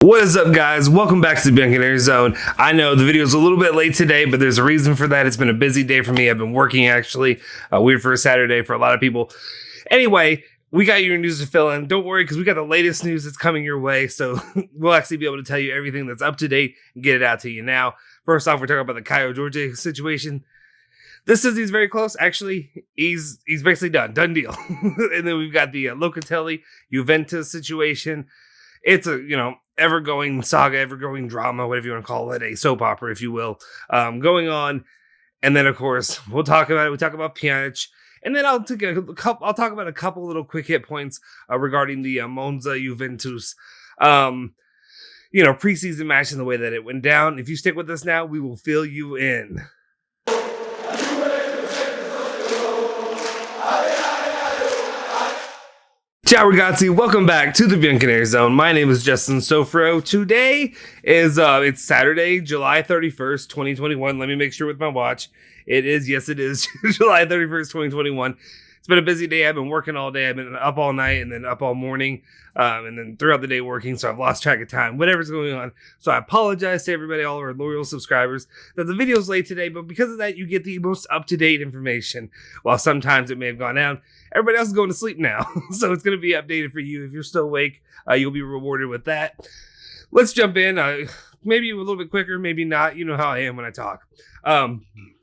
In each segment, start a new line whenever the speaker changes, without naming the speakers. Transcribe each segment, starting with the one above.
What is up, guys? Welcome back to the Bianconero Zone. I know the video is a little bit late today, but there's a reason for that. It's been a busy day for me. I've been working, actually. Weird for a Saturday for a lot of people. Anyway, we got your news to fill in. Don't worry, because we got the latest news that's coming your way. So we'll actually be able to tell you everything that's up to date and get it out to you now. First off, we're talking about the Kaio Jorge situation. This says he's very close. Actually, he's basically done. Done deal. And then we've got the Locatelli Juventus situation. It's a, ever-going saga, ever-going drama, whatever you want to call it, a soap opera, if you will, going on. And then, of course, we'll talk about it. We talk about Pjanic. And then I'll talk about a couple little quick hit points regarding the Monza Juventus, preseason match and the way that it went down. If you stick with us now, we will fill you in. Ciao ragazzi, welcome back to the Bianconero Zone. My name is Justin Sofro. Today is, it's Saturday, July 31st, 2021. Let me make sure with my watch. It is July 31st, 2021. It's been a busy day. I've been working all day. I've been up all night and then up all morning, and then throughout the day working, so I've lost track of time, whatever's going on. So I apologize to everybody, all of our loyal subscribers, that the video's late today, but because of that, you get the most up-to-date information. While sometimes it may have gone down, everybody else is going to sleep now, so it's going to be updated for you. If you're still awake, you'll be rewarded with that. Let's jump in. Maybe a little bit quicker, maybe not. You know how I am when I talk.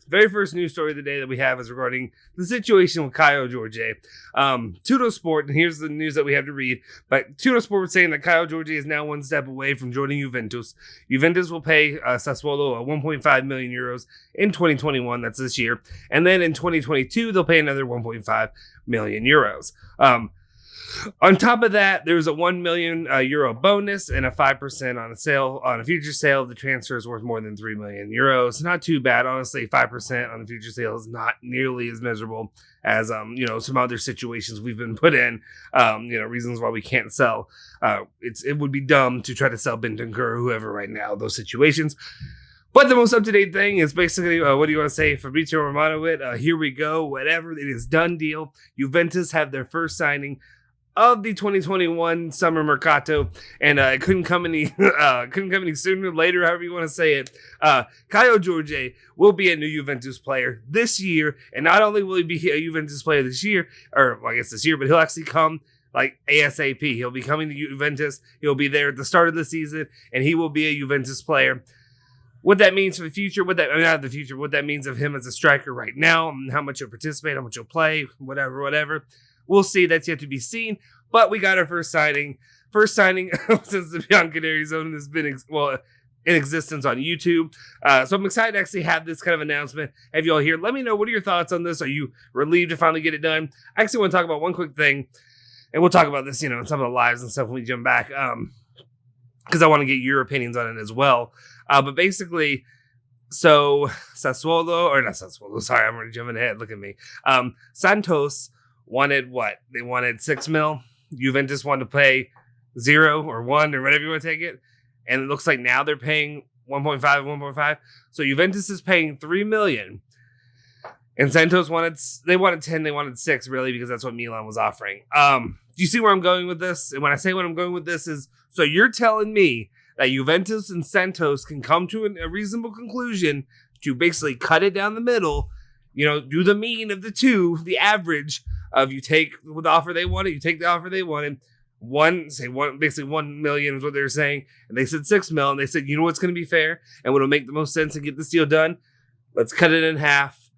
Very first news story of the day that we have is regarding the situation with Kaio Jorge. Tuttosport, and here's the news that we have to read, but Tuttosport was saying that Kaio Jorge is now one step away from joining Juventus. Juventus will pay Sassuolo 1.5 million euros in 2021, that's this year, and then in 2022, they'll pay another 1.5 million euros. On top of that, there's a 1 million euro bonus and a 5% on a future sale. The transfer is worth more than 3 million euros. Not too bad, honestly. 5% on the future sale is not nearly as miserable as some other situations we've been put in. Reasons why we can't sell. It would be dumb to try to sell Bianconero or whoever right now. Those situations. But the most up-to-date thing is basically, what do you want to say? Fabrizio Romano, here we go. Whatever, it is done deal. Juventus have their first signing of the 2021 summer mercato, and it couldn't come any sooner, later, however you want to say it. Kaio Jorge will be a new Juventus player this year, and not only will he be a Juventus player this year, but he'll actually come like ASAP. He'll be coming to Juventus. He'll be there at the start of the season, and he will be a Juventus player. What that means for the future, what that means of him as a striker right now, how much he'll participate, how much he'll play, whatever. We'll see. That's yet to be seen. But we got our first signing. First signing since the Bianconero Zone has been in existence on YouTube. So I'm excited to actually have this kind of announcement. Have you all here? Let me know, what are your thoughts on this? Are you relieved to finally get it done? I actually want to talk about one quick thing. And we'll talk about this, in some of the lives and stuff when we jump back. Because I want to get your opinions on it as well. But basically, so not Sassuolo. Sorry, I'm already jumping ahead. Look at me. Santos wanted what? They wanted 6 mil. Juventus wanted to pay 0 or 1 or whatever you want to take it. And it looks like now they're paying 1.5. So Juventus is paying 3 million. And Santos wanted 10, they wanted 6 really, because that's what Milan was offering. Do you see where I'm going with this? And when I say what I'm going with this is, so you're telling me that Juventus and Santos can come to a reasonable conclusion to basically cut it down the middle, do the mean of the two, the average of you take the offer they wanted, you take the offer they wanted, basically 1 million is what they're saying, and they said 6 mil, and they said, you know what's going to be fair, and what'll make the most sense to get this deal done? Let's cut it in half.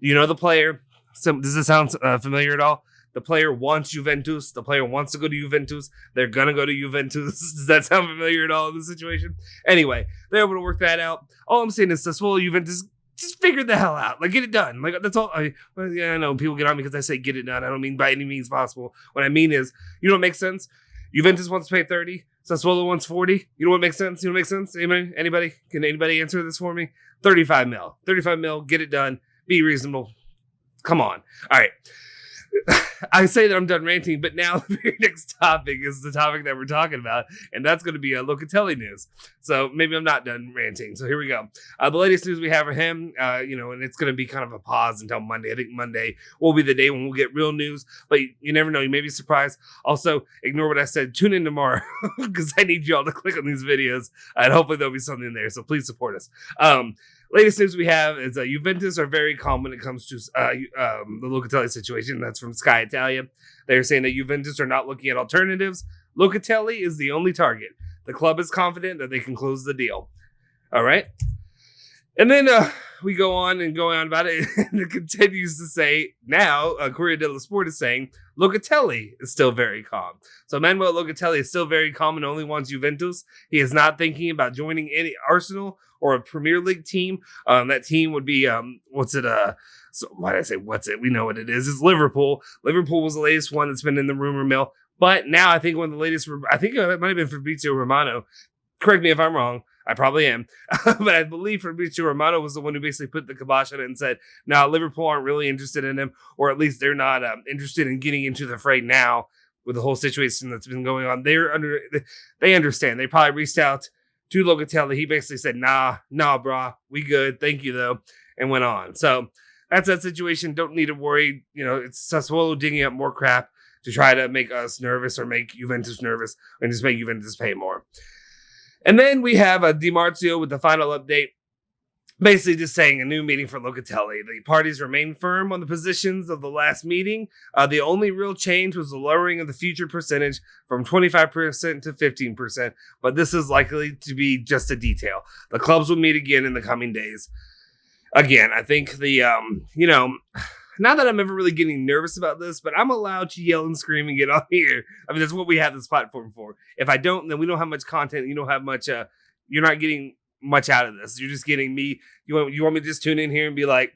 The player, does this sound familiar at all? The player wants Juventus. The player wants to go to Juventus. They're going to go to Juventus. Does that sound familiar at all in this situation? Anyway, they're able to work that out. All I'm saying is Sassuolo, Juventus, just figure the hell out. Get it done. That's all. I know people get on me because I say get it done. I don't mean by any means possible. What I mean is, what makes sense? Juventus wants to pay 30. Sassuolo wants 40. You know what makes sense? Anybody? Can anybody answer this for me? 35 mil. 35 mil. Get it done. Be reasonable. Come on. All right. I say that I'm done ranting, but now the very next topic is the topic that we're talking about, and that's going to be Locatelli news. So maybe I'm not done ranting. So here we go. The latest news we have for him, and it's going to be kind of a pause until Monday. I think Monday will be the day when we'll get real news, but you never know. You may be surprised. Also, ignore what I said. Tune in tomorrow because I need you all to click on these videos, and hopefully there'll be something there. So please support us. Latest news we have is Juventus are very calm when it comes to the Locatelli situation. That's from Sky Italia. They're saying that Juventus are not looking at alternatives. Locatelli is the only target. The club is confident that they can close the deal. All right. And then we go on about it, and it continues to say now, Corriere dello Sport is saying Locatelli is still very calm. So Manuel Locatelli is still very calm and only wants Juventus. He is not thinking about joining any Arsenal or a Premier League team. That team would be, so why did I say what's it? We know what it is. It's Liverpool. Liverpool was the latest one that's been in the rumor mill. But now I think one of the latest, I think it might have been Fabrizio Romano. Correct me if I'm wrong. I probably am. But I believe Fabrizio Romano was the one who basically put the kibosh on it and said, no, Liverpool aren't really interested in him, or at least they're not interested in getting into the fray now with the whole situation that's been going on. They understand. They probably reached out to Locatelli. He basically said, nah, brah, we good. Thank you, though, and went on. So that's that situation. Don't need to worry. It's Sassuolo digging up more crap to try to make us nervous or make Juventus nervous and just make Juventus pay more. And then we have Di Marzio with the final update, basically just saying a new meeting for Locatelli. The parties remain firm on the positions of the last meeting. The only real change was the lowering of the future percentage from 25% to 15%, but this is likely to be just a detail. The clubs will meet again in the coming days. Again, I think not that I'm ever really getting nervous about this, but I'm allowed to yell and scream and get on here. I mean, that's what we have this platform for. If I don't, then we don't have much content. You don't have much, you're not getting much out of this. You're just getting me. You want me to just tune in here and be like,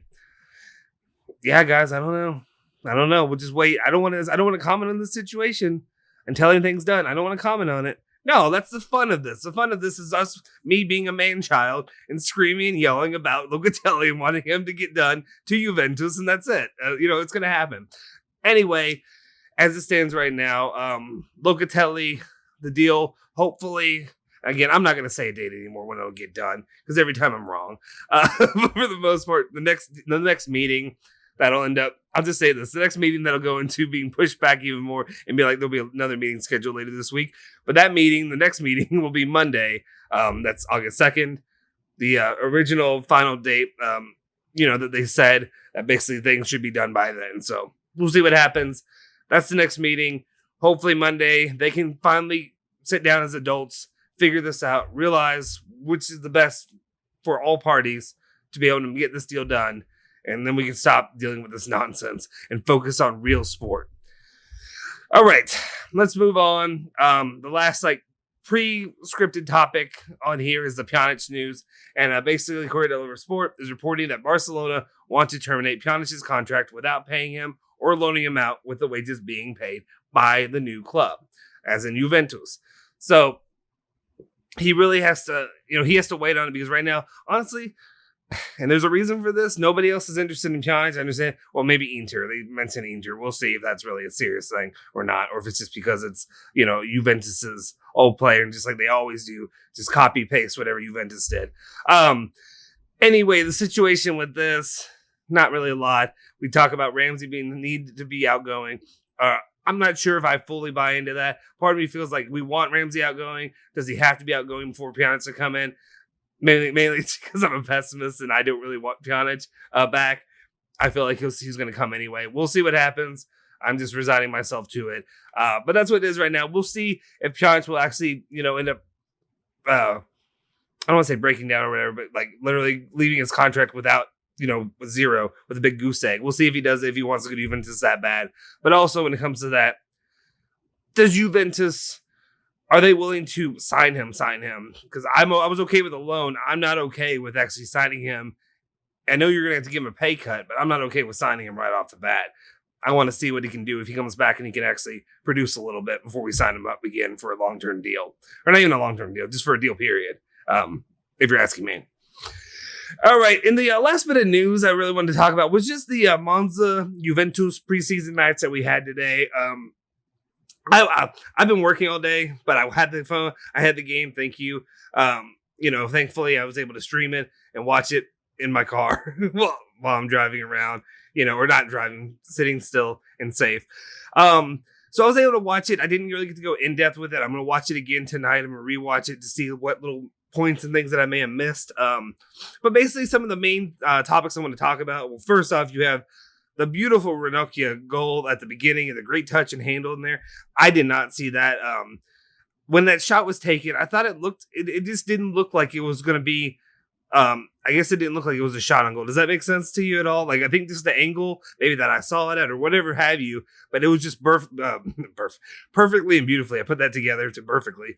yeah, guys, I don't know. We'll just wait. I don't want to comment on this situation until anything's done. I don't want to comment on it. No, that's the fun of this. The fun of this is me being a man-child and screaming and yelling about Locatelli and wanting him to get done to Juventus, and that's it. It's going to happen. Anyway, as it stands right now, Locatelli, the deal, hopefully, again, I'm not going to say a date anymore when it'll get done, because every time I'm wrong. But for the most part, the next meeting, that'll end up, I'll just say this, the next meeting that'll go into being pushed back even more and be like, there'll be another meeting scheduled later this week. But the next meeting will be Monday. That's August 2nd. The original final date, that they said that basically things should be done by then. So we'll see what happens. That's the next meeting. Hopefully Monday, they can finally sit down as adults, figure this out, realize which is the best for all parties to be able to get this deal done. And then we can stop dealing with this nonsense and focus on real sport. All right, let's move on. The last pre-scripted topic on here is the Pjanic news. And basically, Corriere dello Sport is reporting that Barcelona want to terminate Pjanic's contract without paying him or loaning him out with the wages being paid by the new club, as in Juventus. So he really has to, wait on it because right now, honestly, and there's a reason for this. Nobody else is interested in Pjanic. I understand. Well, maybe Inter. They mentioned Inter. We'll see if that's really a serious thing or not, or if it's just because it's, Juventus's old player and just like they always do, just copy paste whatever Juventus did. Anyway, the situation with this, not really a lot. We talk about Ramsey being the need to be outgoing. I'm not sure if I fully buy into that. Part of me feels like we want Ramsey outgoing. Does he have to be outgoing before Pjanic to come in? Mainly it's because I'm a pessimist and I don't really want Pjanic back. I feel like he's going to come anyway. We'll see what happens. I'm just resigning myself to it. But that's what it is right now. We'll see if Pjanic will actually, end up, I don't want to say breaking down or whatever, but like literally leaving his contract without, with zero, with a big goose egg. We'll see if he does it, if he wants to go to Juventus that bad. But also when it comes to that, does Juventus... Are they willing to sign him? Because I was okay with a loan. I'm not okay with actually signing him. I know you're going to have to give him a pay cut, but I'm not okay with signing him right off the bat. I want to see what he can do if he comes back and he can actually produce a little bit before we sign him up again for a long-term deal. Or not even a long-term deal, just for a deal period, if you're asking me. All right. In the last bit of news I really wanted to talk about was just the Monza Juventus preseason match that we had today. I've been working all day, but I had the phone. I had the game. Thank you. Thankfully I was able to stream it and watch it in my car while I'm driving around, or not driving, sitting still and safe. So I was able to watch it. I didn't really get to go in depth with it. I'm going to watch it again tonight. I'm going to rewatch it to see what little points and things that I may have missed. But basically some of the main topics I want to talk about. Well, first off, you have the beautiful Ranocchia goal at the beginning and the great touch and handle in there. I did not see that. When that shot was taken, I thought it just didn't look like it was going to be, I guess it didn't look like it was a shot on goal. Does that make sense to you at all? Like, I think just the angle, maybe that I saw it at or whatever have you, but it was just perfectly and beautifully. I put that together to perfectly.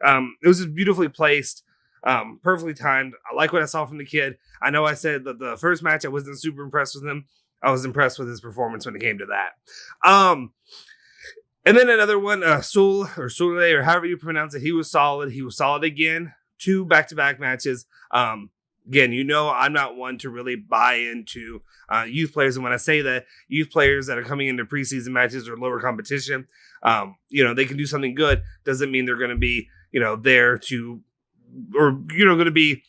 It was just beautifully placed, perfectly timed. I like what I saw from the kid. I know I said that the first match, I wasn't super impressed with him. I was impressed with his performance when it came to that. And then another one, Sule or however you pronounce it, he was solid. He was solid again. 2 back-to-back matches. Again, I'm not one to really buy into youth players. And when I say that, youth players that are coming into preseason matches or lower competition, they can do something good. Doesn't mean they're going to be, there to, or, going to be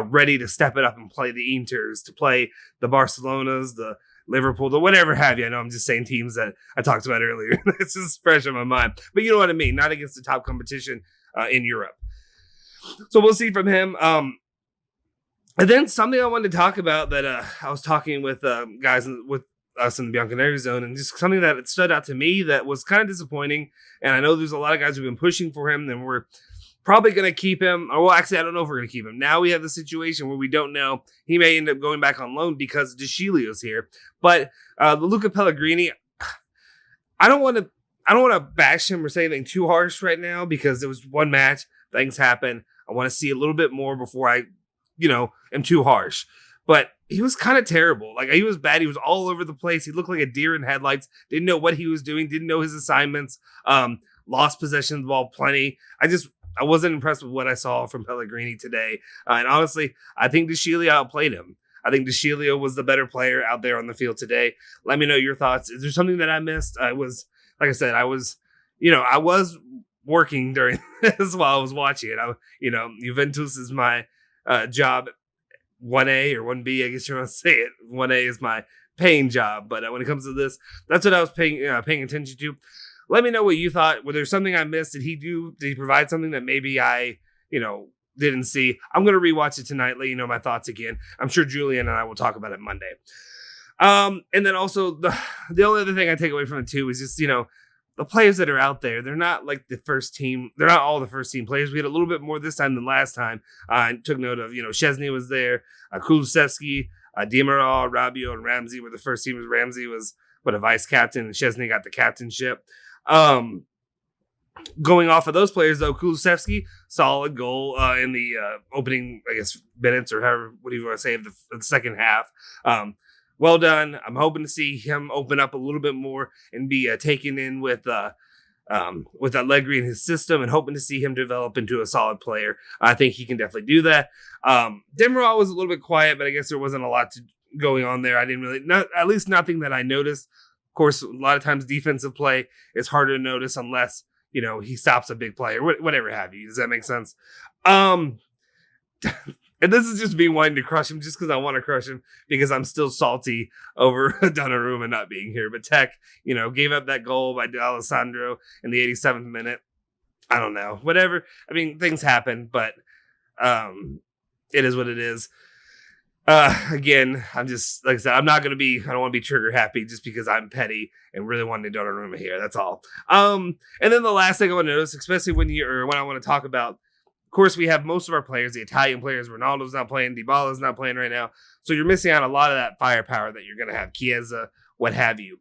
ready to step it up and play the Inters, to play the Barcelonas, the Liverpool, the whatever have you. I know I'm just saying teams that I talked about earlier. It's just fresh in my mind. But you know what I mean? Not against the top competition in Europe. So we'll see from him. And then something I wanted to talk about that I was talking with guys with us in the Bianconero zone, and just something that stood out to me that was kind of disappointing. And I know there's a lot of guys who've been pushing for him, and we're probably going to keep him. Or, well, actually, I don't know if we're going to keep him. Now we have the situation where we don't know. He may end up going back on loan because De Sciglio's here. But the Luca Pellegrini, I don't want to bash him or say anything too harsh right now because it was one match. Things happen. I want to see a little bit more before I, am too harsh. But he was kind of terrible. Like, he was bad. He was all over the place. He looked like a deer in headlights. Didn't know what he was doing. Didn't know his assignments. Lost possession of the ball plenty. I wasn't impressed with what I saw from Pellegrini today. And honestly, I think De Sciglio outplayed him. I think De Sciglio was the better player out there on the field today. Let me know your thoughts. Is there something that I missed? I was working during this while I was watching it. Juventus is my job, 1A or 1B, I guess you want to say it. 1A is my paying job. But when it comes to this, that's what I was paying attention to. Let me know what you thought. Was there something I missed? Did he provide something that maybe I, didn't see? I'm going to rewatch it tonight, let you know my thoughts again. I'm sure Julian and I will talk about it Monday. And then also the only other thing I take away from it too is just, the players that are out there, they're not like the first team. They're not all the first team players. We had a little bit more this time than last time. I took note of, Szczesny was there, Kulusevski, Demiral, Rabiot, and Ramsey were the first teamers. Ramsey was a vice captain, and Szczesny got the captainship. Going off of those players, though, Kulusevski, solid goal in the opening, I guess, minutes or however, what do you want to say, of the second half. Well done. I'm hoping to see him open up a little bit more and be taken in with Allegri and his system, and hoping to see him develop into a solid player. I think he can definitely do that. Demiral was a little bit quiet, but I guess there wasn't a lot going on there. I didn't really, at least nothing that I noticed. Of course, a lot of times defensive play is harder to notice unless, he stops a big play or whatever have you. Does that make sense? And this is just me wanting to crush him just because I want to crush him because I'm still salty over Donnarumma not being here. But Tech, gave up that goal by D'Alessandro in the 87th minute. I don't know. Whatever. I mean, things happen, but it is what it is. Again, I'm just, like I said, I don't want to be trigger happy just because I'm petty and really wanting Donnarumma here. That's all. And then the last thing I want to notice, especially when I want to talk about, of course, we have most of our players, the Italian players. Ronaldo's not playing. Dybala's not playing right now. So you're missing out a lot of that firepower that you're going to have. Chiesa, what have you.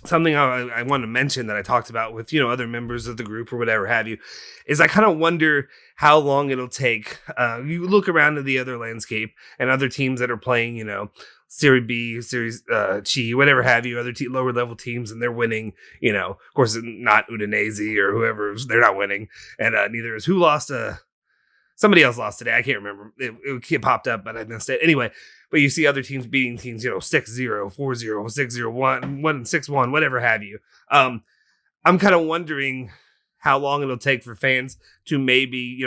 Something I want to mention that I talked about with, other members of the group or whatever have you, is I kind of wonder how long it'll take. You look around at the other landscape and other teams that are playing, Serie B, Series C, whatever have you, other lower level teams, and they're winning, of course, not Udinese or whoever, they're not winning. And neither is who lost Somebody else lost today. I can't remember. It popped up, but I missed it. Anyway, but you see other teams beating teams, 6-0, 4-0, 6-0, 1-6-1, whatever have you. I'm kind of wondering how long it'll take for fans to maybe,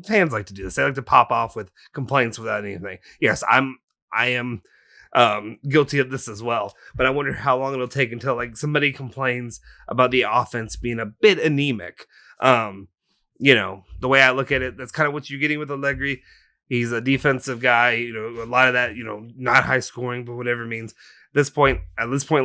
fans like to do this. They like to pop off with complaints without anything. Yes, I am guilty of this as well. But I wonder how long it'll take until like somebody complains about the offense being a bit anemic. The way I look at it, that's kind of what you're getting with Allegri. He's a defensive guy, a lot of that, not high scoring, but whatever it means. At this point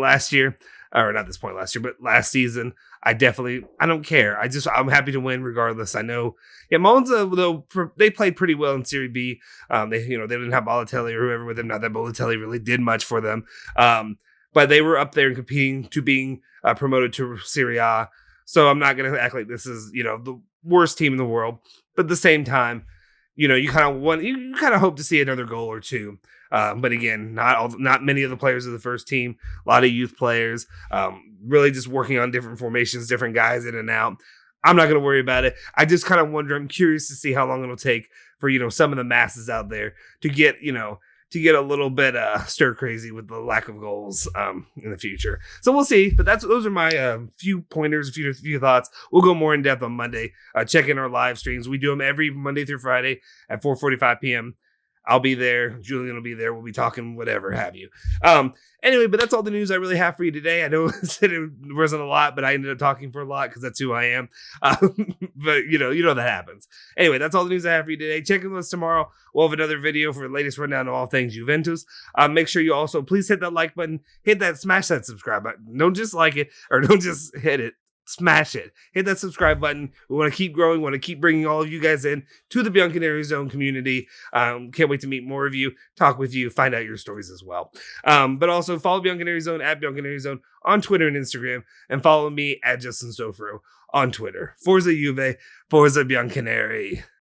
last year, or not this point last year, but last season, I don't care. I'm happy to win regardless. I know, Monza, though, they played pretty well in Serie B. They didn't have Balotelli or whoever with them. Not that Balotelli really did much for them. But they were up there and competing to being promoted to Serie A. So I'm not going to act like this is, the worst team in the world. But at the same time, you kind of hope to see another goal or two. But again, not many of the players of the first team, a lot of youth players, really just working on different formations, different guys in and out. I'm not going to worry about it. I just kind of wonder, I'm curious to see how long it'll take for, some of the masses out there to get a little bit stir crazy with the lack of goals in the future. So we'll see. But those are my few pointers, a few thoughts. We'll go more in depth on Monday. Check in our live streams. We do them every Monday through Friday at 4:45 p.m. I'll be there. Julian will be there. We'll be talking whatever have you. Anyway, but that's all the news I really have for you today. I know it wasn't a lot, but I ended up talking for a lot because that's who I am. But that happens. Anyway, that's all the news I have for you today. Check in with us tomorrow. We'll have another video for the latest rundown of all things Juventus. Make sure you also please hit that like button, smash that subscribe button. Don't just like it or don't just hit it. Smash it. Hit that subscribe button. We want to keep growing. We want to keep bringing all of you guys in to the Bianconero Zone community. Can't wait to meet more of you, talk with you, find out your stories as well. But also follow Bianconero Zone at Bianconero Zone on Twitter and Instagram, and follow me at Justin Sofro on Twitter. Forza Juve, Forza Bianconeri.